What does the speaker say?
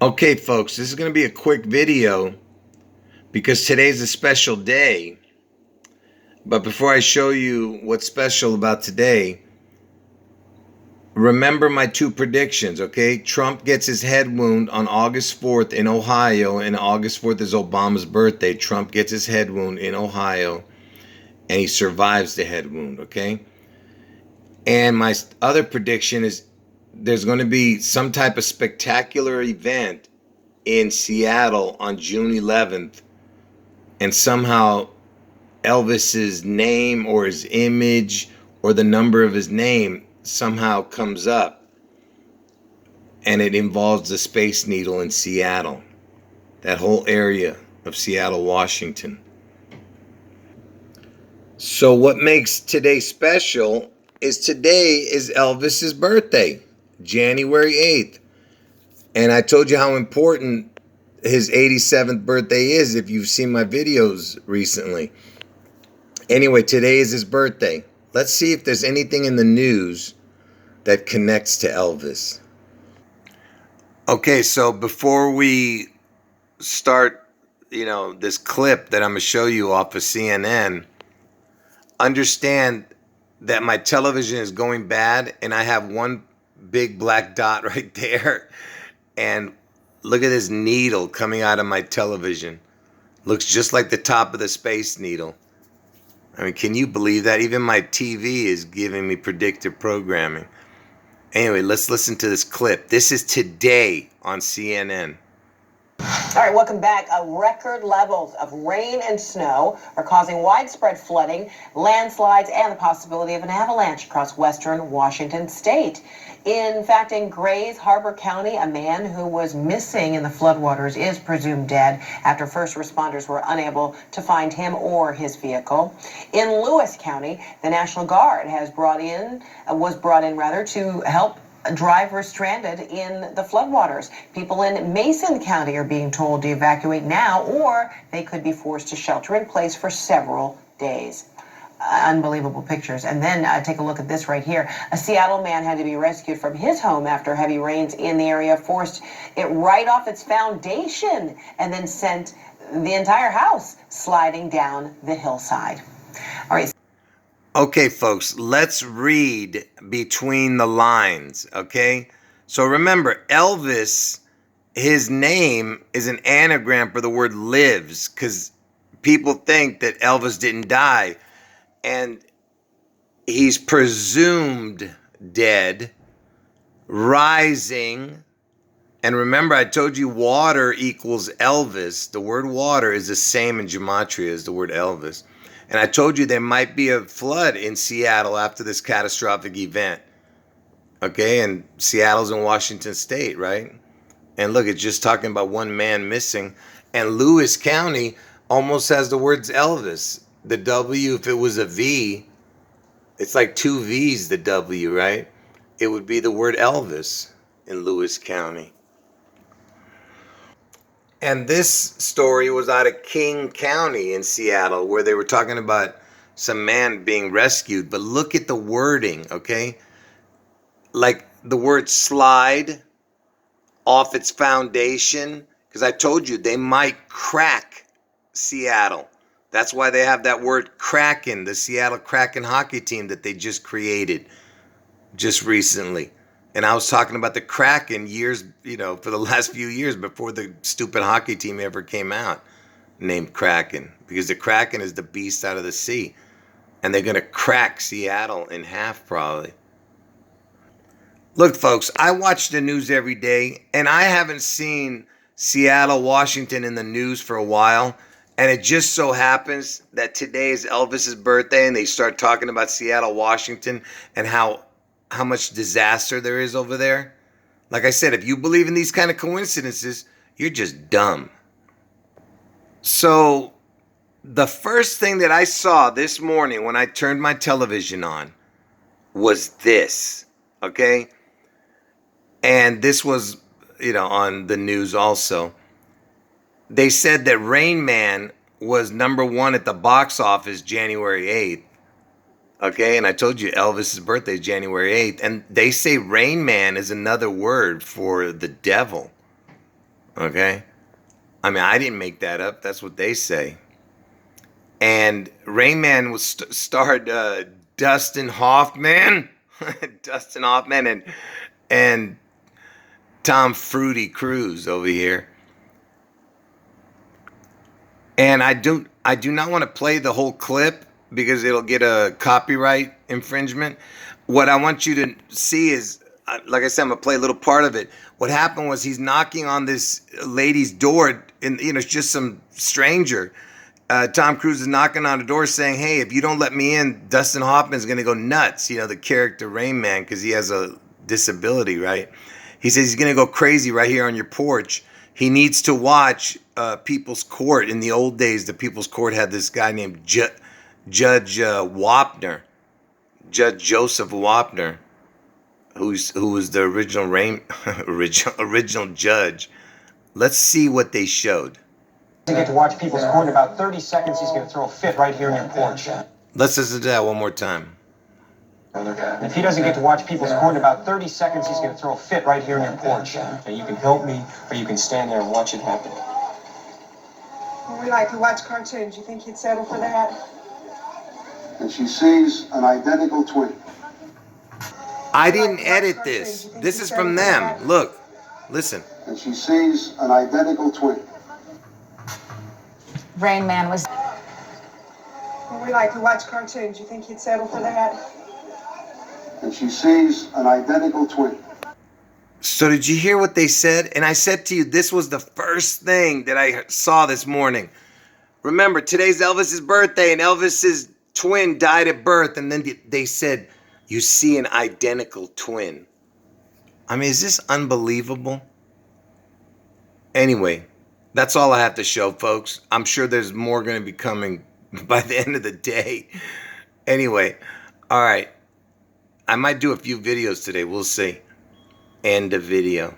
Okay, folks, this is going to be a quick video because today's a special day. But before I show you what's special about today, remember my two predictions, okay? Trump gets his head wound on August 4th in Ohio, and August 4th is Obama's birthday. Trump gets his head wound in Ohio, and he survives the head wound, okay? And my other prediction is there's going to be some type of spectacular event in Seattle on June 11th, and somehow Elvis's name or his image or the number of his name somehow comes up, and it involves the Space Needle in Seattle, that whole area of Seattle, Washington. So what makes today special is today is Elvis's birthday, January 8th. And I told you how important his 87th birthday is if you've seen my videos recently. Anyway, today is his birthday. Let's see if there's anything in the news that connects to Elvis. Okay, so before we start, this clip that I'm going to show you off of CNN, understand that my television is going bad and I have one big black dot right there. And look at this needle coming out of my television. Looks just like the top of the Space Needle. I mean, can you believe that? Even my TV is giving me predictive programming. Anyway, let's listen to this clip. This is today on CNN. All right, welcome back. Record levels of rain and snow are causing widespread flooding, landslides, and the possibility of an avalanche across western Washington state. In fact, in Grays Harbor County, a man who was missing in the floodwaters is presumed dead after first responders were unable to find him or his vehicle. In Lewis County, the National Guard was brought in to help drivers stranded in the floodwaters. People in Mason County are being told to evacuate now, or they could be forced to shelter in place for several days. Unbelievable pictures. And then take a look at this right here. A Seattle man had to be rescued from his home after heavy rains in the area forced it right off its foundation and then sent the entire house sliding down the hillside. All right. Okay, folks, let's read between the lines, okay? So remember, Elvis, his name is an anagram for the word lives, because people think that Elvis didn't die, and he's presumed dead, rising. And remember, I told you water equals Elvis. The word water is the same in gematria as the word Elvis. And I told you there might be a flood in Seattle after this catastrophic event. Okay, and Seattle's in Washington State, right? And look, it's just talking about one man missing. And Lewis County almost has the words Elvis. The W, if it was a V, it's like two V's, the W, right? It would be the word Elvis in Lewis County. And this story was out of King County in Seattle, where they were talking about some man being rescued. But look at the wording, okay? Like the word slide off its foundation, because I told you they might crack Seattle. That's why they have that word Kraken, the Seattle Kraken hockey team that they just created just recently. And I was talking about the Kraken years, for the last few years before the stupid hockey team ever came out named Kraken. Because the Kraken is the beast out of the sea. And they're going to crack Seattle in half probably. Look, folks, I watch the news every day. And I haven't seen Seattle, Washington in the news for a while. And it just so happens that today is Elvis's birthday. And they start talking about Seattle, Washington and how much disaster there is over there. Like I said, if you believe in these kind of coincidences, you're just dumb. So the first thing that I saw this morning when I turned my television on was this, okay? And this was, on the news also. They said that Rain Man was #1 at the box office January 8th. Okay, and I told you Elvis's birthday is January 8th. And they say Rain Man is another word for the devil. Okay? I mean, I didn't make that up. That's what they say. And Rain Man was starred Dustin Hoffman, Dustin Hoffman, and Tom Fruity Cruz over here. And I do not want to play the whole clip because it'll get a copyright infringement. What I want you to see is, like I said, I'm gonna play a little part of it. What happened was he's knocking on this lady's door, and it's just some stranger. Tom Cruise is knocking on the door saying, "Hey, if you don't let me in, Dustin Hoffman's gonna go nuts." The character Rain Man, because he has a disability, right? He says he's gonna go crazy right here on your porch. He needs to watch People's Court. In the old days, the People's Court had this guy named Judge Wapner, Judge Joseph Wapner, who was the original judge. Let's see what they showed. He doesn't get to watch People's Court in about 30 seconds. He's going to throw a fit right here in your porch. Let's listen to that one more time. If he doesn't get to watch People's Court in about 30 seconds, he's going to throw a fit right here in your porch. And you can help me, or you can stand there and watch it happen. Well, we like to watch cartoons. You think he'd settle for that? And she sees an identical twin. I didn't edit this. This is from them. Look, listen. And she sees an identical twin. Rain Man was... Well, we like to watch cartoons. You think he'd settle for that? And she sees an identical twin. So did you hear what they said? And I said to you, this was the first thing that I saw this morning. Remember, today's Elvis's birthday, and Elvis's twin died at birth. And then they said, you see an identical twin. I mean, is this unbelievable? Anyway, that's all I have to show, folks. I'm sure there's more going to be coming by the end of the day. Anyway, all right. I might do a few videos today. We'll see. End of video.